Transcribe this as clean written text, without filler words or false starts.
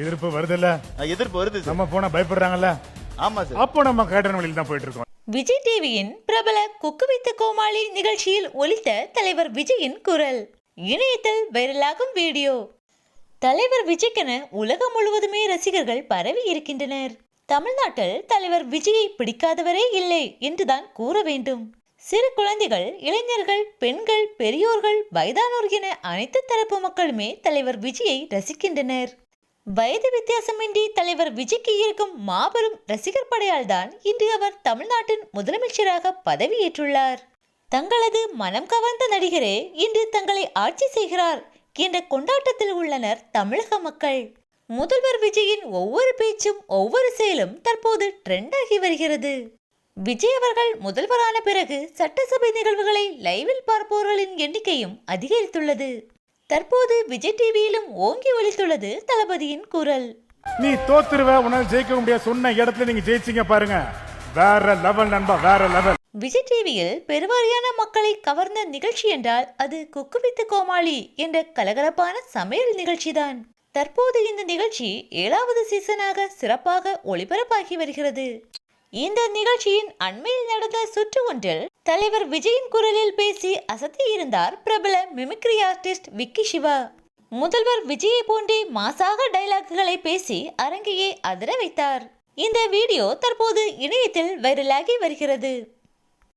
எதிர்ப்பு வருதுல்ல, எதிர்ப்பு வருது சார். நம்ம போனா பயப்படுறாங்கல்ல, ஆமா சார். அப்போ நம்ம கேட்டன வழியில் தான் போயிட்டு இருக்கோம். விஜய் டிவியின் பிரபல குக்கு வித்து கோமாளி நிகழ்ச்சியில் ஒலித்த தலைவர் விஜயின் குரல் இணையத்தில் வைரலாகும் வீடியோ. தலைவர் விஜய்க்கென உலகம் முழுவதுமே ரசிகர்கள் பரவி இருக்கின்றனர். தமிழ்நாட்டில் தலைவர் விஜயை பிடிக்காதவரே இல்லை என்றுதான் கூற வேண்டும். சிறு குழந்தைகள், இளைஞர்கள், பெண்கள், பெரியோர்கள், வயதானோர் என அனைத்து தரப்பு மக்களுமே தலைவர் விஜயை ரசிக்கின்றனர். வயது வித்தியாசமின்றி தலைவர் விஜய்க்கு இருக்கும் மாபெரும் ரசிகர் படையால் தான் இன்று அவர் தமிழ்நாட்டின் முதலமைச்சராக பதவியேற்றுள்ளார். தங்களது மனம் கவர்ந்த நடிகரே இன்று தங்களை ஆட்சி செய்கிறார் என்ற கொண்டாட்டத்தில் உள்ளனர் தமிழக மக்கள். முதல்வர் விஜயின் ஒவ்வொரு பேச்சும் ஒவ்வொரு செயலும் தற்போது ட்ரெண்ட் ஆகி வருகிறது. விஜய் அவர்கள் முதல்வரான பிறகு சட்டசபை நிகழ்வுகளை லைவில் பார்ப்பவர்களின் எண்ணிக்கையும் அதிகரித்துள்ளது. தற்போது விஜய் டிவியிலும் ஓங்கி ஒலித்துள்ளது தளபதியின் குரல். நீ தோத்துருவ, உன்னால் ஜெயிக்க முடியாது சொன்ன இடத்துல நீங்க ஜெயிச்சீங்க பாருங்க, வேற லெவல் நண்பா, வேற லெவல். விஜய் டிவியில் பெருவாரியான மக்களை கவர்ந்த நிகழ்ச்சி என்றால் அது குக்கு வித்து கோமாளி என்ற கலகலப்பான சமையல் நிகழ்ச்சிதான். தற்போது இந்த நிகழ்ச்சி 7வது சீசனாக சிறப்பாக ஒளிபரப்பாகி வருகிறது. இந்த நிகழ்ச்சியின் அண்மையில் நடந்த சுற்று ஒன்றில் தலைவர் விஜயின் குரலில் பேசி அசத்தி இருந்தார் பிரபல மிமிக்ரி ஆர்டிஸ்ட் விக்கி சிவா. முதல்வர் விஜயை போன்றே மாசாக டைலாக்குகளை பேசி அரங்கையே அதிர வைத்தார். இந்த வீடியோ தற்போது இணையத்தில் வைரலாகி வருகிறது.